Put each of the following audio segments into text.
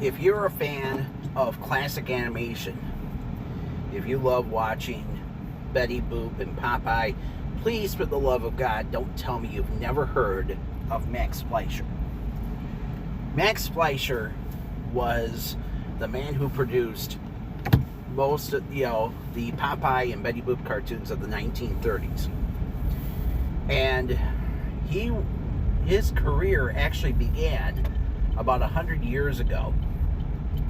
if you're a fan of classic animation, if you love watching Betty Boop and Popeye, please, for the love of God, don't tell me you've never heard of Max Fleischer. Max Fleischer was the man who produced most of, the Popeye and Betty Boop cartoons of the 1930s. And his career actually began about 100 years ago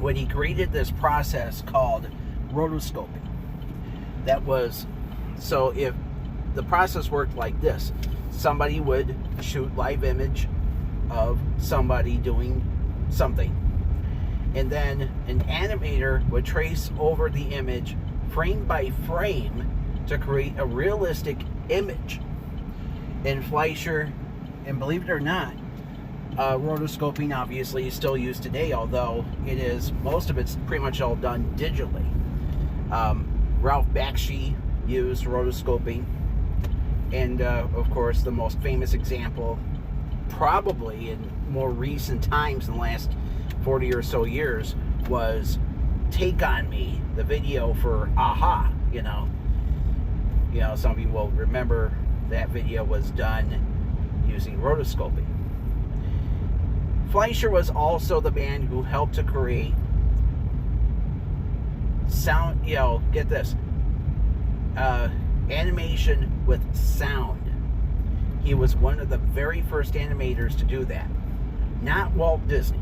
when he created this process called rotoscoping. That was, so if the process worked like this, somebody would shoot live image of somebody doing something, and then an animator would trace over the image frame by frame to create a realistic image. And Fleischer, and believe it or not, rotoscoping obviously is still used today, although it is, most of it's pretty much all done digitally. Ralph Bakshi used rotoscoping, and of course the most famous example, probably in more recent times in the last 40 or so years, was Take On Me, the video for Aha. You know, some of you will remember that video was done using rotoscoping. Fleischer was also the man who helped to create sound, get this, animation with sound. He was one of the very first animators to do that. Not Walt Disney.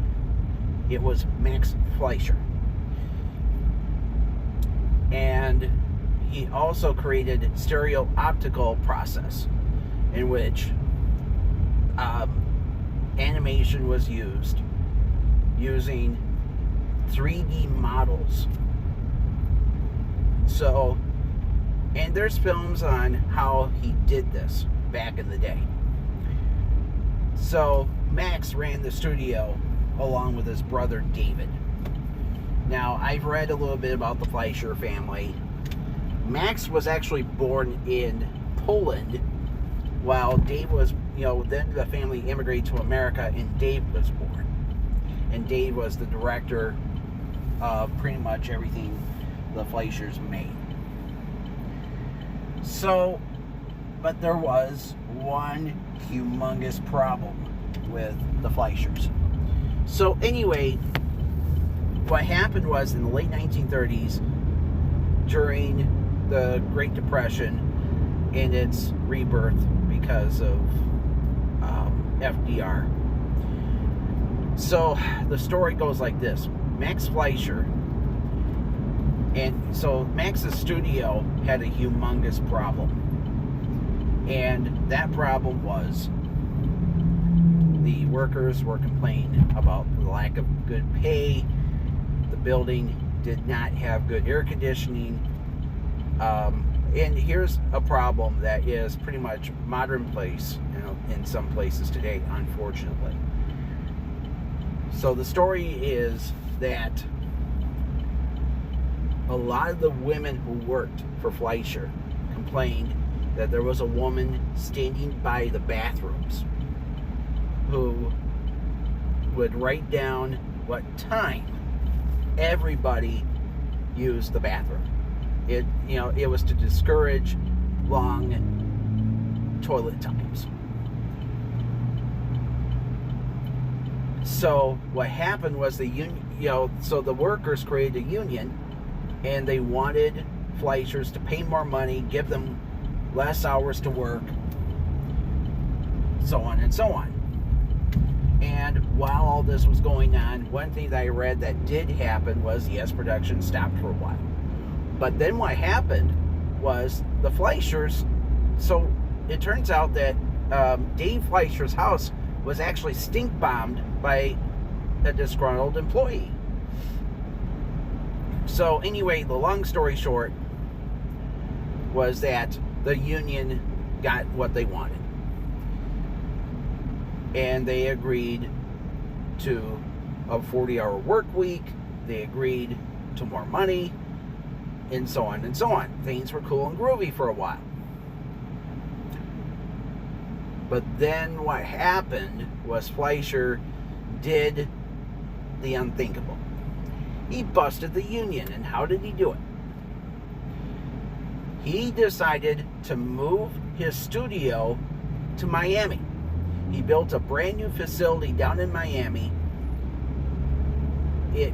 It was Max Fleischer. And he also created stereo-optical process, in which animation was used using 3D models. So, and there's films on how he did this back in the day. So Max ran the studio along with his brother David. Now, I've read a little bit about the Fleischer family. Max was actually born in Poland, while Dave was, then the family immigrated to America and Dave was born. And Dave was the director of pretty much everything the Fleischers made. So, but there was one humongous problem with the Fleischers. So anyway, what happened was in the late 1930s, during the Great Depression and its rebirth because of FDR. So the story goes like this. Max Fleischer, and so Max's studio had a humongous problem. And that problem was the workers were complaining about the lack of good pay. The building did not have good air conditioning. And here's a problem that is pretty much modern place, in some places today, unfortunately. So the story is that a lot of the women who worked for Fleischer complained that there was a woman standing by the bathrooms who would write down what time everybody used the bathroom. It was to discourage long toilet times. So what happened was the union, so the workers created a union, and they wanted Fleischers to pay more money, give them less hours to work, so on and so on. And while all this was going on, one thing that I read that did happen was, yes, production stopped for a while. But then what happened was the Fleischers, so it turns out that Dave Fleischer's house was actually stink bombed by a disgruntled employee. So anyway, the long story short was that the union got what they wanted. And they agreed to a 40-hour work week. They agreed to more money, and so on and so on. Things were cool and groovy for a while. But then what happened was Fleischer did the unthinkable. He busted the union, and how did he do it? He decided to move his studio to Miami. He built a brand new facility down in Miami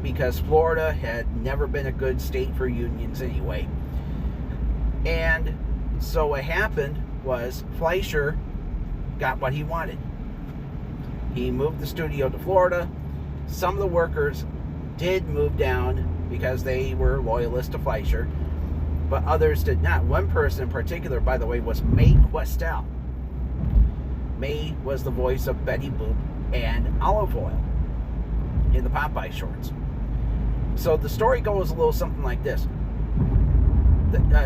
because Florida had never been a good state for unions anyway. And so what happened was Fleischer got what he wanted. He moved the studio to Florida. Some of the workers did move down because they were loyalists to Fleischer, but others did not. One person in particular, by the way, was Mae Questel. Mae was the voice of Betty Boop and Olive Oyl in the Popeye shorts. So the story goes a little something like this.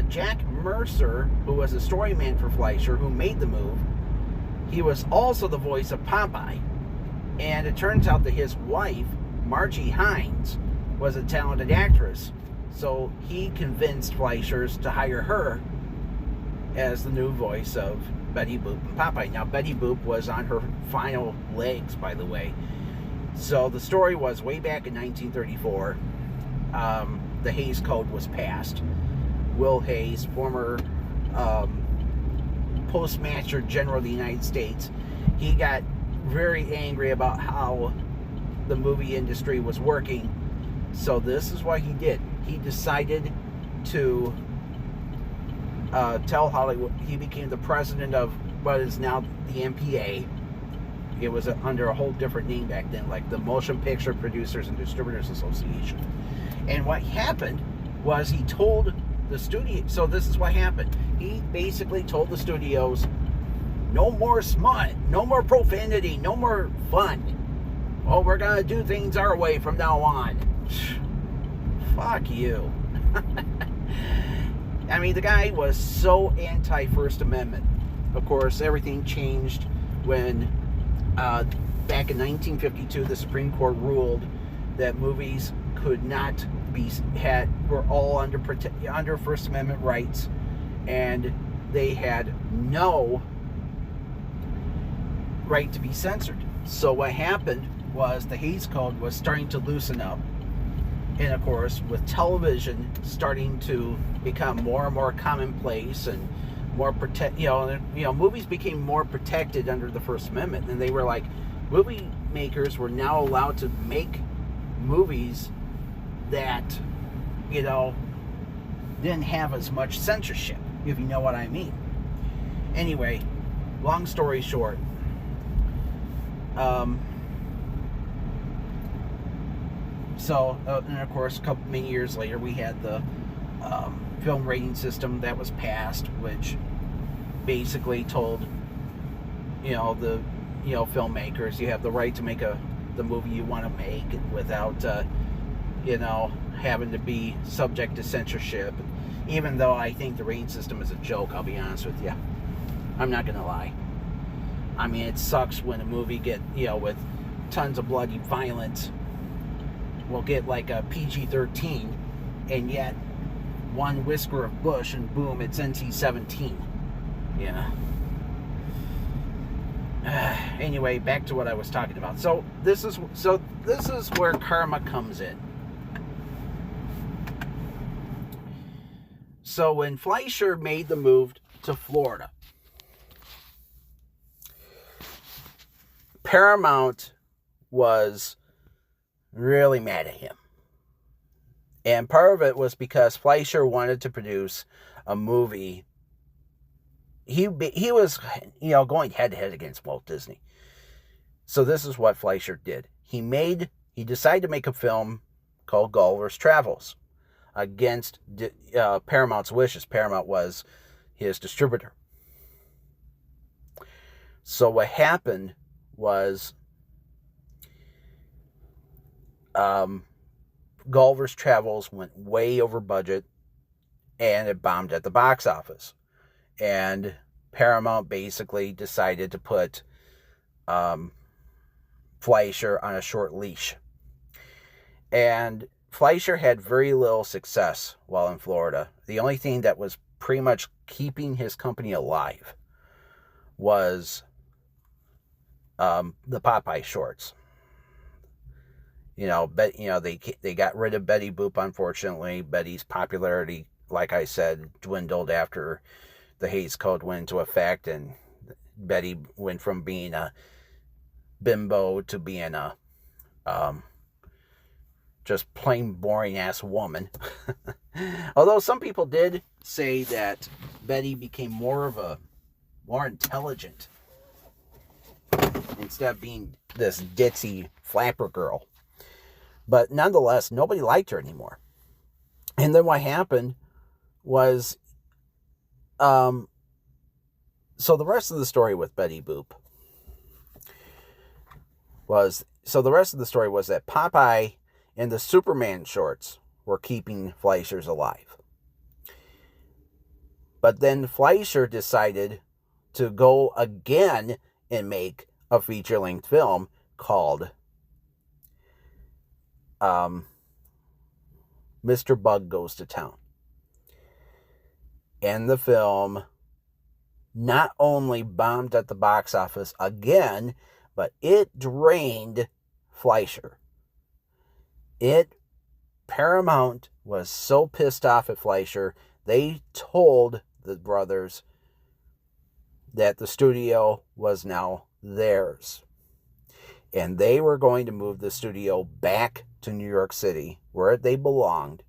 Jack Mercer, who was a story man for Fleischer, who made the move, he was also the voice of Popeye. And it turns out that his wife, Margie Hines, was a talented actress. So he convinced Fleischers to hire her as the new voice of Betty Boop and Popeye. Now, Betty Boop was on her final legs, by the way. So the story was way back in 1934, the Hays Code was passed. Will Hays, former Postmaster General of the United States, he got very angry about how the movie industry was working. So this is what he did. He decided to tell Hollywood. He became the president of what is now the MPA. It was under a whole different name back then, like the Motion Picture Producers and Distributors Association. And what happened was he told the studio, so this is what happened. He basically told the studios, no more smut, no more profanity, no more fun. Oh, we're going to do things our way from now on. Fuck you. I mean, the guy was so anti-First Amendment. Of course, everything changed when back in 1952, the Supreme Court ruled that movies could not be were all under First Amendment rights, and they had no right to be censored. So what happened was the Hays Code was starting to loosen up, and of course, with television starting to become more and more commonplace and more movies became more protected under the First Amendment, and they were like, movie makers were now allowed to make movies that, didn't have as much censorship, if you know what I mean. Anyway, long story short, and of course, many years later, we had the film rating system that was passed, which basically told, the filmmakers, you have the right to make the movie you want to make without, having to be subject to censorship. Even though I think the rating system is a joke, I'll be honest with you. I'm not gonna lie. I mean, it sucks when a movie with tons of bloody violence will get like a PG-13, and yet one whisker of bush and boom, it's NC-17. Yeah. Anyway, back to what I was talking about. So this is where karma comes in. So when Fleischer made the move to Florida, Paramount was really mad at him. And part of it was because Fleischer wanted to produce a movie. He was, going head to head against Walt Disney. So this is what Fleischer did. He decided to make a film called Gulliver's Travels against Paramount's wishes. Paramount was his distributor. So what happened was Gulliver's Travels went way over budget, and it bombed at the box office. And Paramount basically decided to put Fleischer on a short leash. And Fleischer had very little success while in Florida. The only thing that was pretty much keeping his company alive was the Popeye shorts. But they got rid of Betty Boop. Unfortunately, Betty's popularity, like I said, dwindled after the Hays Code went into effect, and Betty went from being a bimbo to being a just plain boring ass woman. Although some people did say that Betty became more intelligent instead of being this ditzy flapper girl. But nonetheless, nobody liked her anymore. And then what happened was, so the rest of the story with Betty Boop was that Popeye and the Superman shorts were keeping Fleischers alive. But then Fleischer decided to go again and make a feature-length film called Mr. Bug Goes to Town. And the film not only bombed at the box office again, but it drained Fleischer. Paramount was so pissed off at Fleischer, they told the brothers that the studio was now theirs. And they were going to move the studio back to New York City, where they belonged.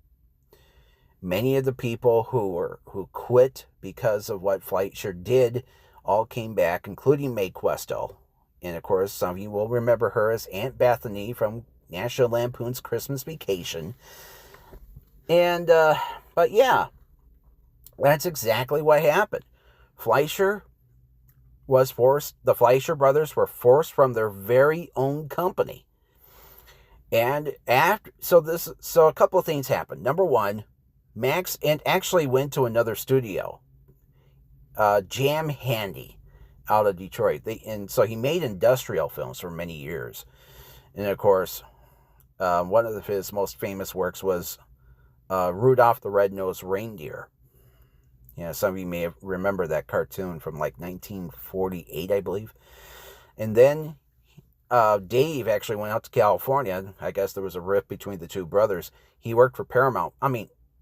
Many of the people who quit because of what Fleischer did all came back, including Mae Questel. And of course, some of you will remember her as Aunt Bethany from National Lampoon's Christmas Vacation. And, but yeah, that's exactly what happened. The Fleischer brothers were forced from their very own company. And so a couple of things happened. Number one, Max actually went to another studio, Jam Handy, out of Detroit. And so he made industrial films for many years. And of course, one of his most famous works was Rudolph the Red-Nosed Reindeer. Some of you may remember that cartoon from like 1948, I believe. And then Dave actually went out to California. I guess there was a rift between the two brothers. He worked for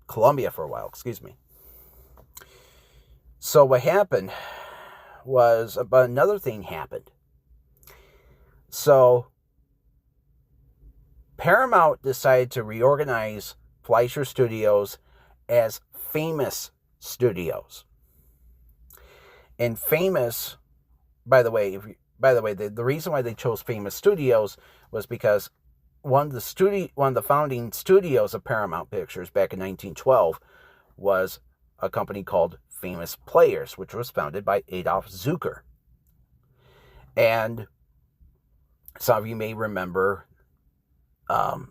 Columbia for a while, excuse me. So what happened was, but another thing happened. So Paramount decided to reorganize Fleischer Studios as Famous Studios. And Famous, by the way, the reason why they chose Famous Studios was because one of the founding studios of Paramount Pictures back in 1912 was a company called Famous Players, which was founded by Adolf Zukor. And some of you may remember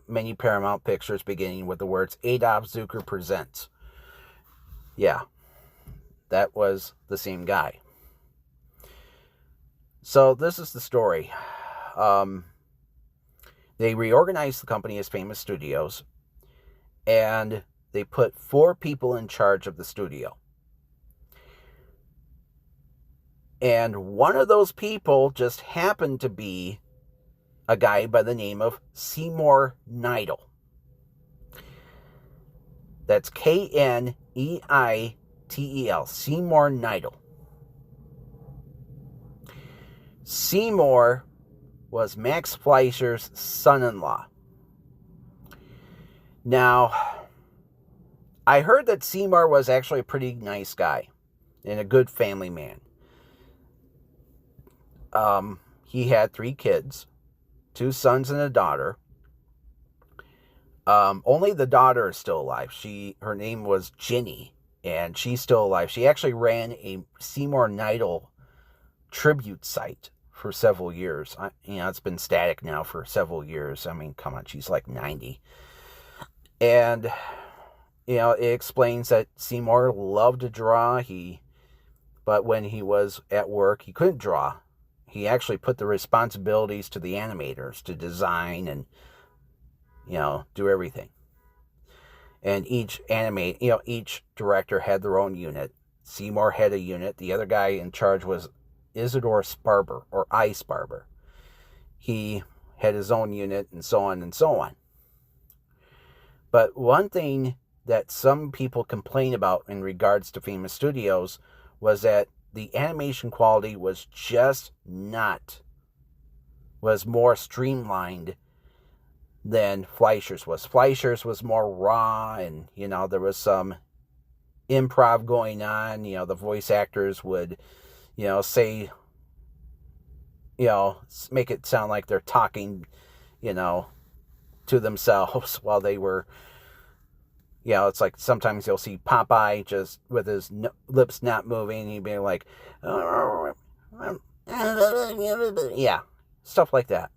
many Paramount pictures beginning with the words Adolf Zukor Presents. Yeah, that was the same guy. So this is the story. They reorganized the company as Famous Studios, and they put 4 people in charge of the studio. And one of those people just happened to be a guy by the name of Seymour Neidl. That's Kneitel. Seymour Neidl. Seymour was Max Fleischer's son-in-law. Now, I heard that Seymour was actually a pretty nice guy and a good family man. He had 3 kids, 2 sons and a daughter. Only the daughter is still alive. Her name was Ginny, and she's still alive. She actually ran a Seymour Neidl tribute site for several years. It's been static now for several years. I mean, come on, she's like 90. And, it explains that Seymour loved to draw. But when he was at work, he couldn't draw. He actually put the responsibilities to the animators to design and, do everything. And each director had their own unit. Seymour had a unit. The other guy in charge was Isidore Sparber, or I. Sparber. He had his own unit, and so on and so on. But one thing that some people complain about in regards to Famous Studios was that the animation quality was more streamlined than Fleischer's was. Fleischer's was more raw, and, there was some improv going on. The voice actors would, say, make it sound like they're talking, to themselves while they were, it's like sometimes you'll see Popeye just with his lips not moving, and he'd be like, yeah, stuff like that.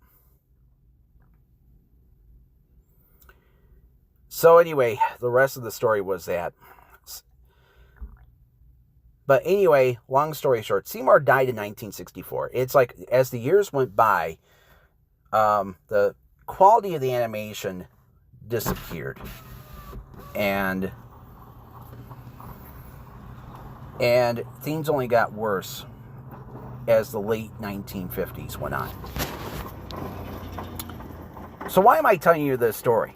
So anyway, the rest of the story was that. But anyway, long story short, Seymour died in 1964. It's like, as the years went by, the quality of the animation disappeared. And things only got worse as the late 1950s went on. So why am I telling you this story?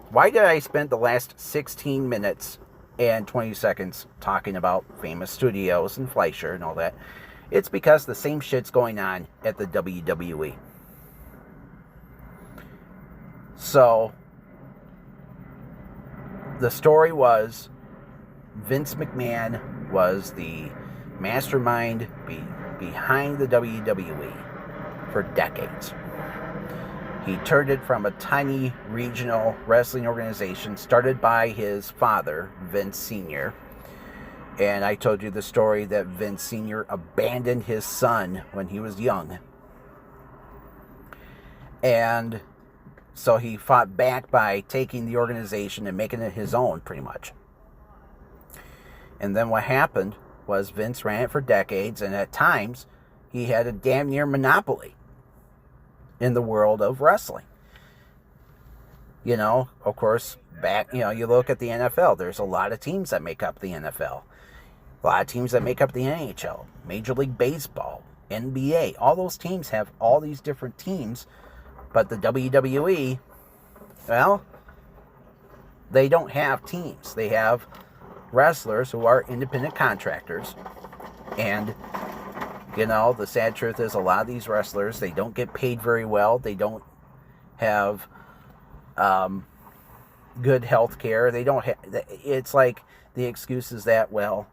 Why did I spend the last 16 minutes and 20 seconds talking about Famous Studios and Fleischer and all that? It's because the same shit's going on at the WWE. So, the story was Vince McMahon was the mastermind behind the WWE for decades. He turned it from a tiny regional wrestling organization started by his father, Vince Sr. And I told you the story that Vince Sr. abandoned his son when he was young. And so he fought back by taking the organization and making it his own, pretty much. And then what happened was Vince ran it for decades, and at times he had a damn near monopoly in the world of wrestling. Of course, you look at the NFL, there's a lot of teams that make up the NFL. A lot of teams that make up the NHL, Major League Baseball, NBA. All those teams have all these different teams, but the WWE, well, they don't have teams. They have wrestlers who are independent contractors. And the sad truth is a lot of these wrestlers, they don't get paid very well. They don't have good health care. They don't have, it's like the excuse is that, well,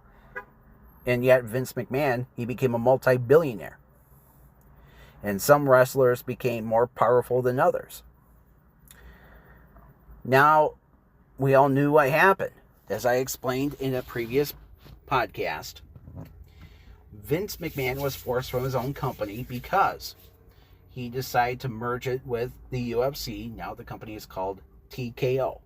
and yet Vince McMahon, he became a multi-billionaire. And some wrestlers became more powerful than others. Now, we all knew what happened. As I explained in a previous podcast, Vince McMahon was forced from his own company because he decided to merge it with the UFC. Now the company is called TKO.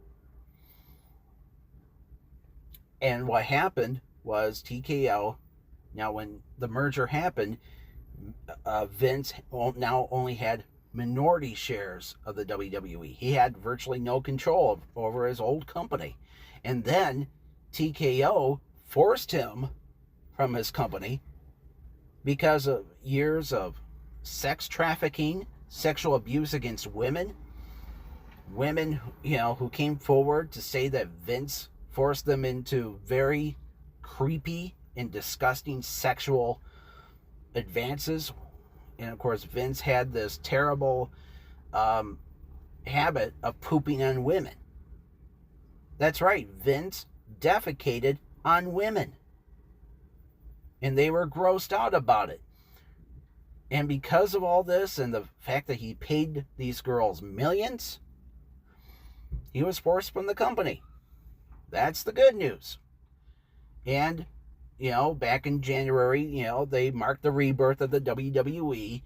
And what happened was TKO, now when the merger happened, Vince now only had minority shares of the WWE. He had virtually no control over his old company. And then TKO forced him from his company because of years of sex trafficking, sexual abuse against women. Women, who came forward to say that Vince forced them into very creepy and disgusting sexual advances. And of course, Vince had this terrible habit of pooping on women. That's right, Vince defecated on women. And they were grossed out about it. And because of all this and the fact that he paid these girls millions, he was forced from the company. That's the good news. And, back in January, they marked the rebirth of the WWE.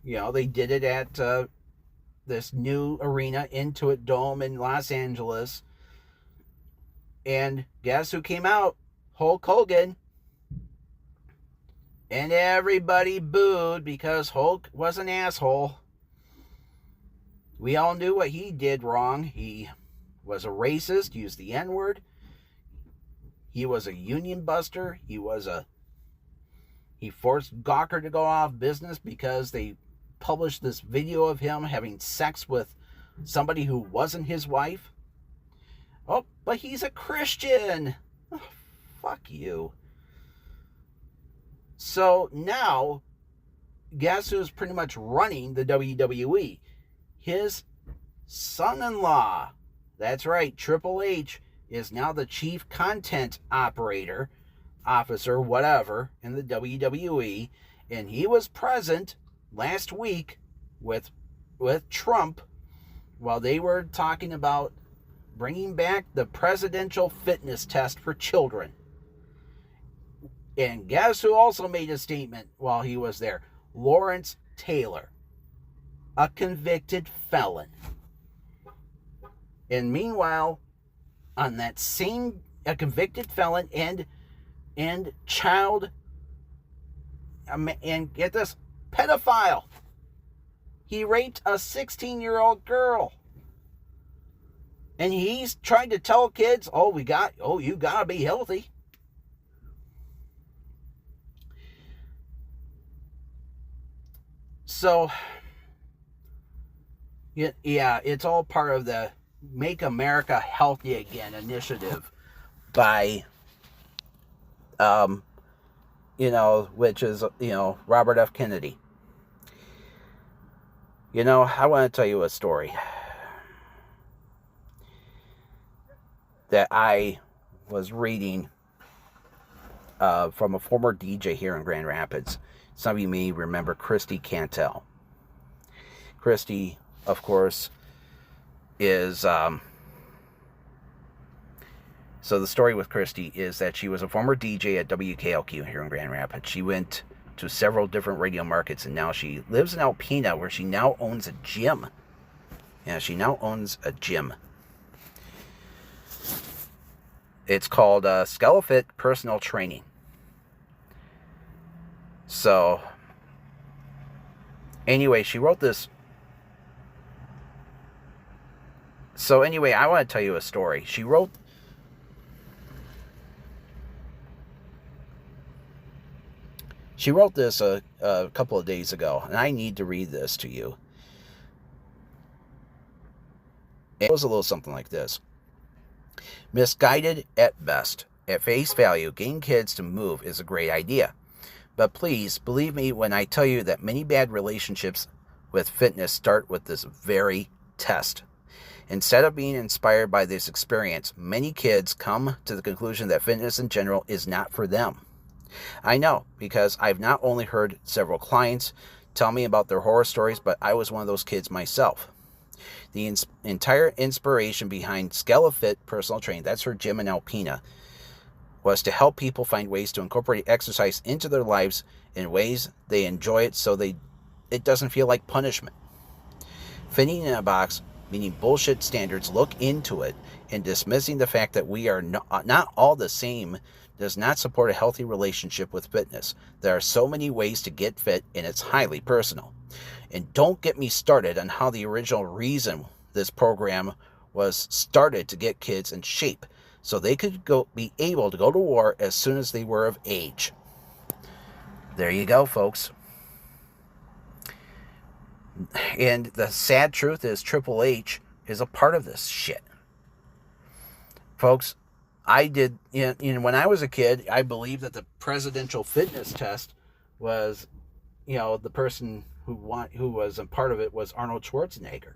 They did it at this new arena, Intuit Dome in Los Angeles. And guess who came out? Hulk Hogan. And everybody booed because Hulk was an asshole. We all knew what he did wrong. He was a racist, used the N-word. He was a union buster. He forced Gawker to go off business because they published this video of him having sex with somebody who wasn't his wife. Oh, but he's a Christian. Oh, fuck you. So now, guess who's pretty much running the WWE? His son-in-law. That's right, Triple H is now the chief content officer, whatever, in the WWE. And he was present last week with Trump while they were talking about bringing back the presidential fitness test for children. And guess who also made a statement while he was there? Lawrence Taylor, a convicted felon. And meanwhile, on that same, a convicted felon and child, and get this, pedophile. He raped a 16-year-old girl. And he's trying to tell kids, you gotta be healthy. So, yeah, it's all part of the Make America Healthy Again initiative by, which is, Robert F. Kennedy. I want to tell you a story that I was reading from a former DJ here in Grand Rapids. Some of you may remember Christy Cantel. Christy, of course, is... So the story with Christy is that she was a former DJ at WKLQ here in Grand Rapids. She went to several different radio markets, and now she lives in Alpena, where she now owns a gym. Yeah, she now owns a gym. It's called SkeleFit Personal Training. So, anyway, she wrote this. So, anyway, I want to tell you a story. She wrote this a couple of days ago, and I need to read this to you. It goes a little something like this. Misguided at best. At face value, getting kids to move is a great idea. But please, believe me when I tell you that many bad relationships with fitness start with this very test. Instead of being inspired by this experience, many kids come to the conclusion that fitness in general is not for them. I know, because I've not only heard several clients tell me about their horror stories, but I was one of those kids myself. The entire inspiration behind SkeleFit Personal Training, that's her gym in Alpena, was to help people find ways to incorporate exercise into their lives in ways they enjoy it so it doesn't feel like punishment. Fitting in a box, meaning bullshit standards, look into it, and dismissing the fact that we are not all the same does not support a healthy relationship with fitness. There are so many ways to get fit, and it's highly personal. And don't get me started on how the original reason this program was started to get kids in shape, so they could be able to go to war as soon as they were of age. There you go, folks. And the sad truth is Triple H is a part of this shit. Folks, when I was a kid, I believed that the presidential fitness test was, the person who was a part of it was Arnold Schwarzenegger.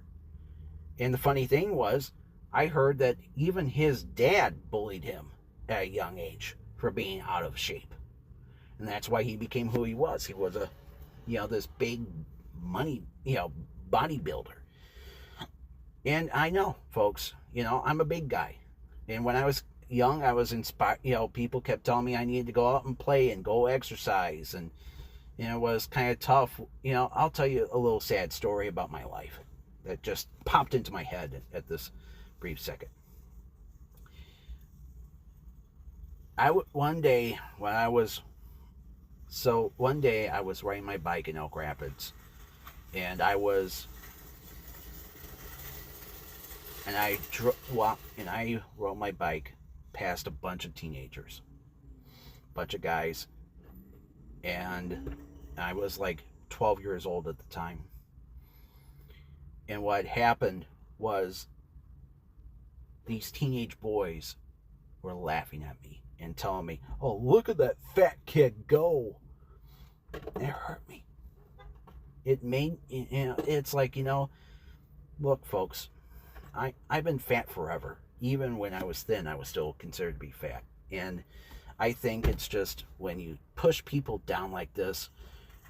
And the funny thing was, I heard that even his dad bullied him at a young age for being out of shape. And that's why he became who he was. He was this big money, bodybuilder. And I know, folks, I'm a big guy. And when I was young, I was inspired, people kept telling me I needed to go out and play and go exercise. And, it was kind of tough. I'll tell you a little sad story about my life that just popped into my head at this brief second. One day I was riding my bike in Elk Rapids, and I rode my bike past a bunch of teenagers, bunch of guys, and I was like 12 years old at the time. And what happened was these teenage boys were laughing at me and telling me, oh, look at that fat kid go. It hurt me. It made, it's like, look, folks, I've been fat forever. Even when I was thin, I was still considered to be fat. And I think it's just when you push people down like this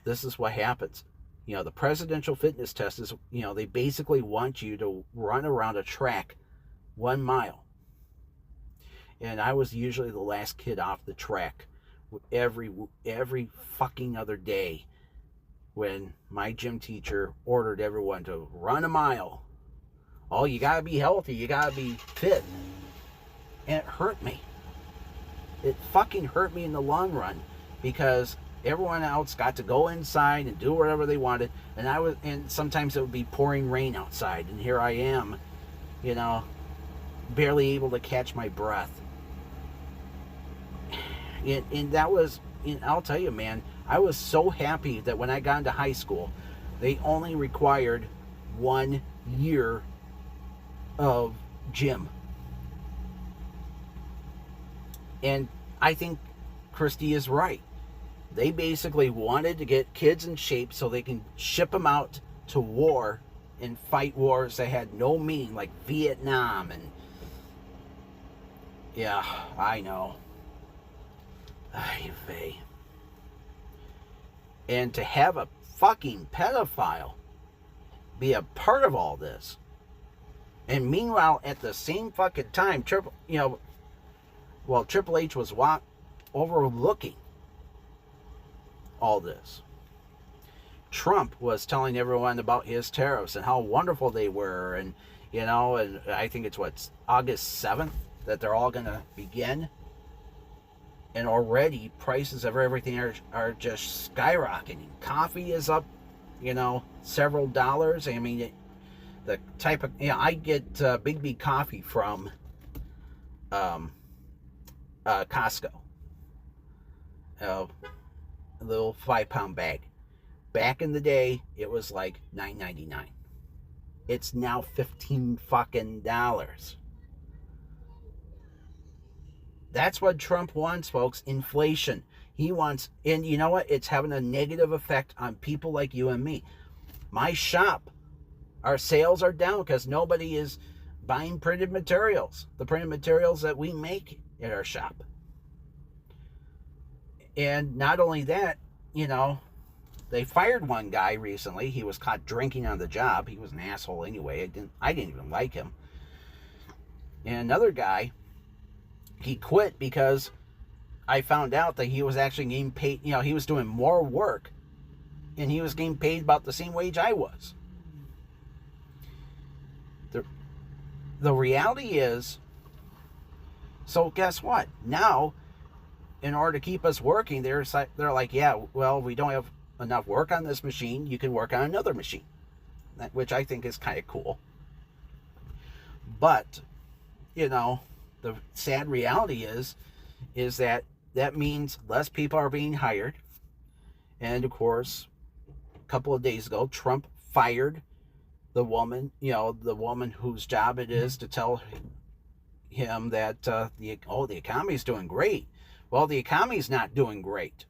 is what happens. The presidential fitness test is, they basically want you to run around a track 1 mile. And I was usually the last kid off the track every fucking other day when my gym teacher ordered everyone to run a mile. Oh, you gotta be healthy, you gotta be fit. And it hurt me. It fucking hurt me in the long run because everyone else got to go inside and do whatever they wanted, and sometimes it would be pouring rain outside, and here I am, barely able to catch my breath. And that was, I'll tell you, man, I was so happy that when I got into high school, they only required 1 year of gym. And I think Christy is right. They basically wanted to get kids in shape so they can ship them out to war and fight wars that had no meaning, like Vietnam. And yeah, I know. Ay vey. And to have a fucking pedophile be a part of all this, and meanwhile at the same fucking time, Triple H was overlooking all this. Trump was telling everyone about his tariffs and how wonderful they were, and and I think it's August 7th that they're all going to begin. And already prices of everything are just skyrocketing. Coffee is up, several dollars. I mean, the type of, I get Big B coffee from Costco. A little 5-pound bag. Back in the day, it was like $9.99. It's now $15 fucking dollars. That's what Trump wants, folks. Inflation. He wants, and you know what? It's having a negative effect on people like you and me. My shop, our sales are down because nobody is buying printed materials. The printed materials that we make at our shop. And not only that, they fired one guy recently. He was caught drinking on the job. He was an asshole anyway. I didn't even like him. And another guy, he quit because I found out that he was actually getting paid, he was doing more work and he was getting paid about the same wage I was. The reality is, so guess what? Now, in order to keep us working, they're like, yeah, well, we don't have enough work on this machine. You can work on another machine, which I think is kind of cool. But, the sad reality is that means less people are being hired. And of course, a couple of days ago, Trump fired the woman, the woman whose job it is to tell him that the economy is doing great. Well, the economy is not doing great.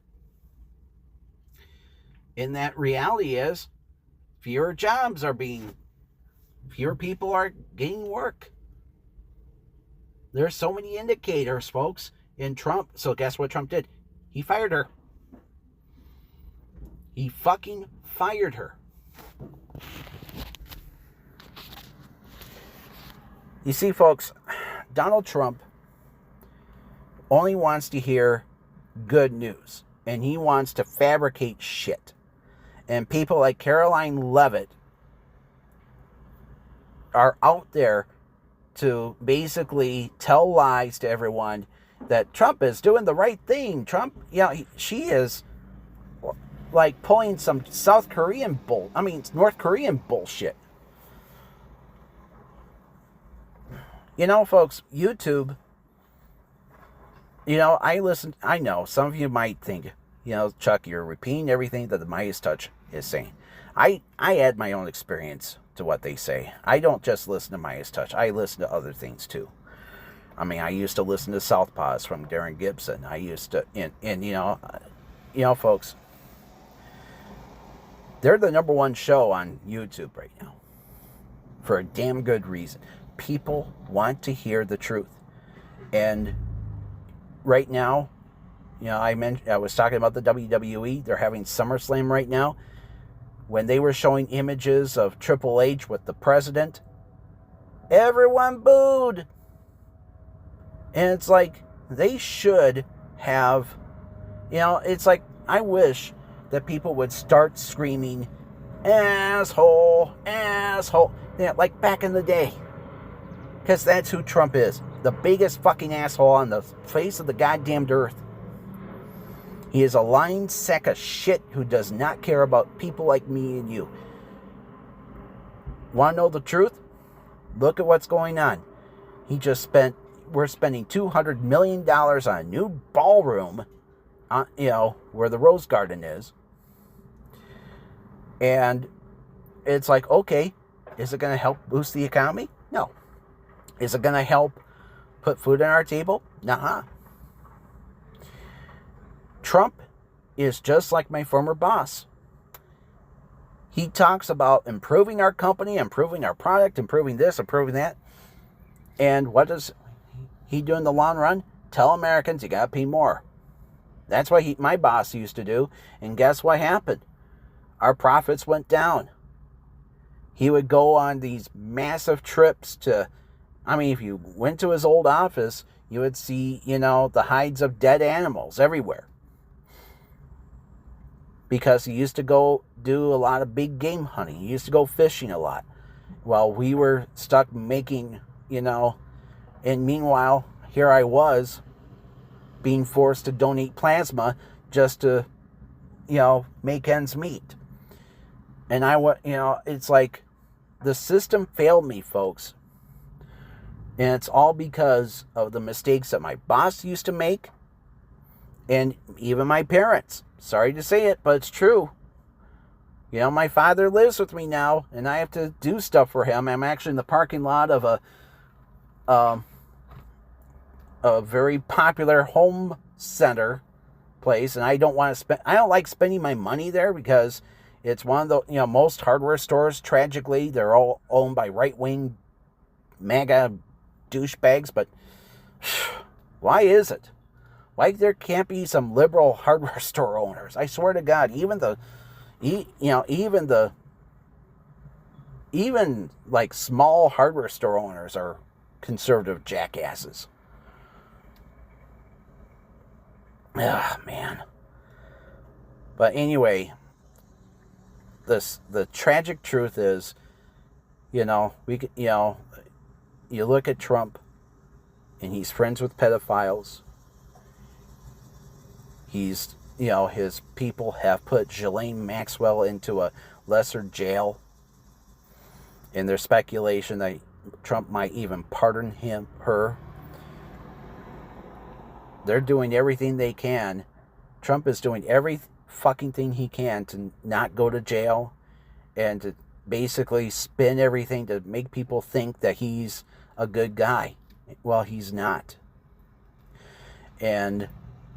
And that reality is fewer people are getting work. There's so many indicators, folks, in Trump. So guess what Trump did? He fired her. He fucking fired her. You see, folks, Donald Trump only wants to hear good news. And he wants to fabricate shit. And people like Caroline Leavitt are out there to basically tell lies to everyone that Trump is doing the right thing. Trump, she is like pulling some North Korean bullshit. Folks, YouTube, I know some of you might think, Chuck, you're repeating everything that the Midas Touch is saying. I add my own experience to what they say. I don't just listen to Midas Touch. I listen to other things too. I mean, I used to listen to Southpaws from Darren Gibson. I used to, and you know, folks, they're the #1 show on YouTube right now for a damn good reason. People want to hear the truth. And right now, you know, I was talking about the WWE. They're having SummerSlam right now. When they were showing images of Triple H with the president, everyone booed. And it's like, they should have, you know, it's like, I wish that people would start screaming, asshole, asshole, yeah, like back in the day. Because that's who Trump is. The biggest fucking asshole on the face of the goddamn earth. He is a lying sack of shit who does not care about people like me and you. Want to know the truth? Look at what's going on. We're spending $200 million on a new ballroom, you know, where the Rose Garden is. And it's like, okay, is it going to help boost the economy? No. Is it going to help put food on our table? Nuh-uh. Trump is just like my former boss. He talks about improving our company, improving our product, improving this, improving that. And what does he do in the long run? Tell Americans you got to pay more. That's what my boss used to do. And guess what happened? Our profits went down. He would go on these massive trips to, I mean, if you went to his old office, you would see, you know, the hides of dead animals everywhere. Because he used to go do a lot of big game hunting. He used to go fishing a lot. While we were stuck making, you know, and meanwhile, here I was being forced to donate plasma just to, you know, make ends meet. And you know, it's like the system failed me, folks. And it's all because of the mistakes that my boss used to make and even my parents. Sorry to say it, but it's true. You know, my father lives with me now, and I have to do stuff for him. I'm actually in the parking lot of a very popular home center place, and I don't like spending my money there because it's one of the, you know, most hardware stores, tragically, they're all owned by right-wing MAGA douchebags, but why is it? Why there can't be some liberal hardware store owners? I swear to God, even like small hardware store owners are conservative jackasses. Ah, man. But anyway, the tragic truth is, you know, you look at Trump, and he's friends with pedophiles. He's, you know, his people have put Ghislaine Maxwell into a lesser jail. And there's speculation that Trump might even pardon her. They're doing everything they can. Trump is doing every fucking thing he can to not go to jail and to basically spin everything to make people think that he's a good guy. Well, he's not. And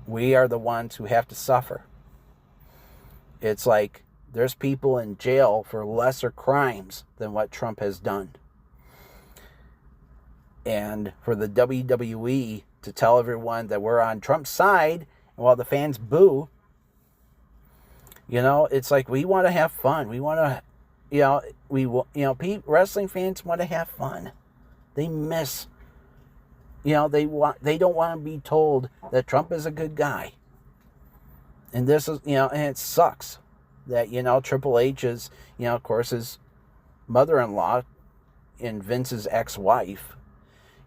we are the ones who have to suffer. It's like there's people in jail for lesser crimes than what Trump has done. And for the WWE to tell everyone that we're on Trump's side, and while the fans boo, you know, it's like we want to have fun. We want to, wrestling fans want to have fun. They miss, they don't want to be told that Trump is a good guy. And this is, and it sucks that, Triple H is, of course, his mother-in-law and Vince's ex-wife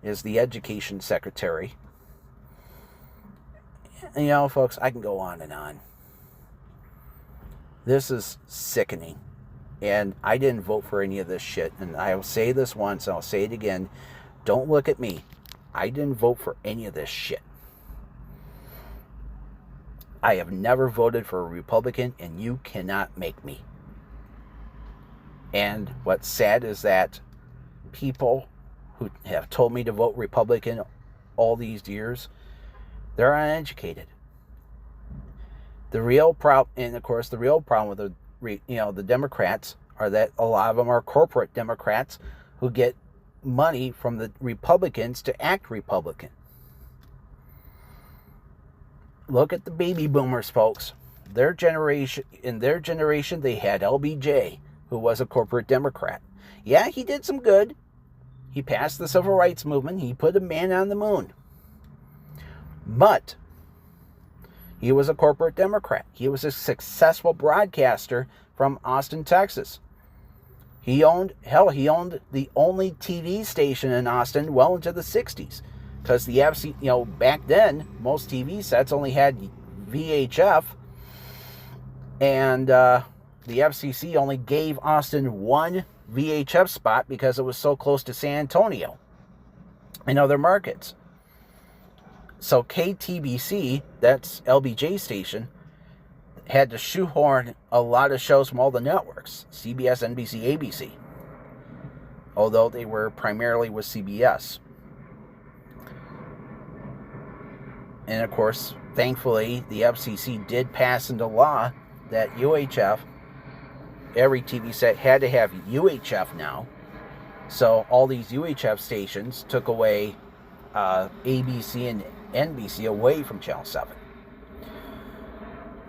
is the education secretary. And, folks, I can go on and on. This is sickening. And I didn't vote for any of this shit. And I'll say this once, and I'll say it again. Don't look at me. I didn't vote for any of this shit. I have never voted for a Republican, and you cannot make me. And what's sad is that people who have told me to vote Republican all these years, they're uneducated. The real problem, and of course, the real problem with the Democrats are that a lot of them are corporate Democrats who get money from the Republicans to act Republican. Look at the baby boomers, folks. In their generation, they had LBJ, who was a corporate Democrat. Yeah, he did some good. He passed the civil rights movement. He put a man on the moon. But he was a corporate Democrat. He was a successful broadcaster from Austin, Texas. He owned the only TV station in Austin well into the 60s. Because the FCC, back then, most TV sets only had VHF. And the FCC only gave Austin one VHF spot because it was so close to San Antonio and other markets. So KTBC, that's LBJ's station, had to shoehorn a lot of shows from all the networks, CBS, NBC, ABC, although they were primarily with CBS. And of course, thankfully, the FCC did pass into law that UHF, every TV set had to have UHF now. So all these UHF stations took away ABC and NBC away from Channel 7.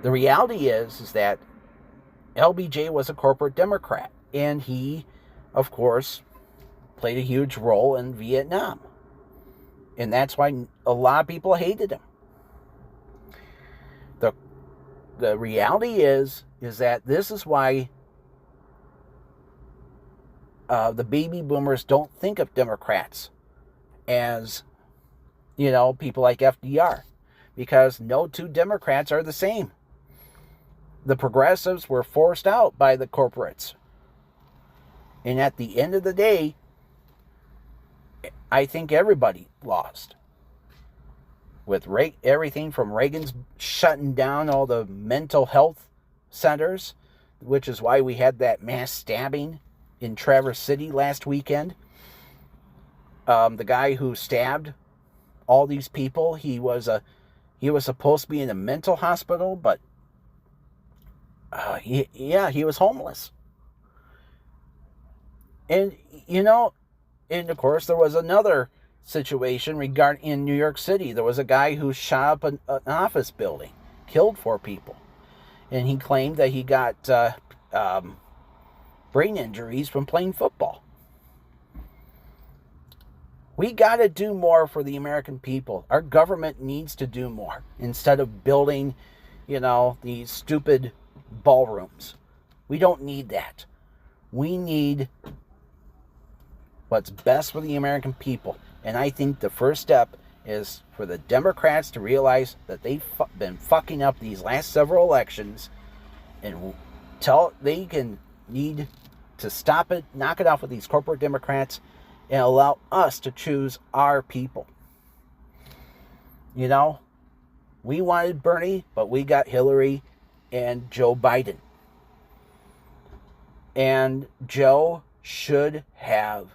The reality is that LBJ was a corporate Democrat, and he, of course, played a huge role in Vietnam. And that's why a lot of people hated him. The reality is that this is why the baby boomers don't think of Democrats as, people like FDR. Because no two Democrats are the same. The progressives were forced out by the corporates. And at the end of the day, I think everybody lost. With everything from Reagan's shutting down all the mental health centers, which is why we had that mass stabbing in Traverse City last weekend. The guy who stabbed all these people, he was supposed to be in a mental hospital, but he was homeless. And and of course there was another situation in New York City. There was a guy who shot up an office building, killed 4 people, and he claimed that he got brain injuries from playing football. We got to do more for the American people. Our government needs to do more instead of building, these stupid ballrooms. We don't need that. We need what's best for the American people. And I think the first step is for the Democrats to realize that they've been fucking up these last several elections, and they need to stop it, knock it off with these corporate Democrats, and allow us to choose our people. We wanted Bernie, but we got Hillary and Joe Biden. And Joe should have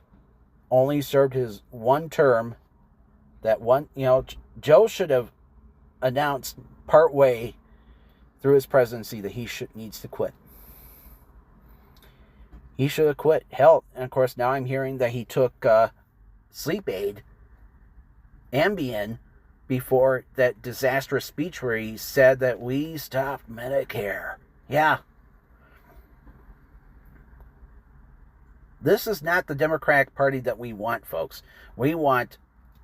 only served his one term. Joe should have announced partway through his presidency that he needs to quit. He should have quit. Hell, and of course now I'm hearing that he took sleep aid, Ambien, before that disastrous speech where he said that we stopped Medicare. Yeah. This is not the Democratic Party that we want, folks. We want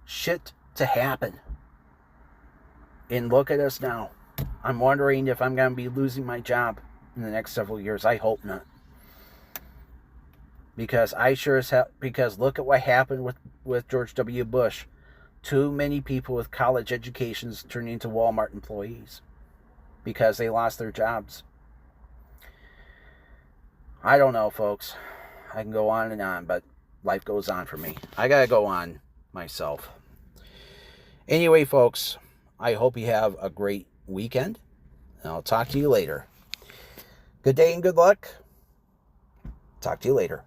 shit to happen. And look at us now. I'm wondering if I'm going to be losing my job in the next several years. I hope not. Because because look at what happened with George W. Bush. Too many people with college educations turned into Walmart employees because they lost their jobs. I don't know, folks. I can go on and on, but life goes on for me. I gotta go on myself. Anyway, folks, I hope you have a great weekend, and I'll talk to you later. Good day and good luck. Talk to you later.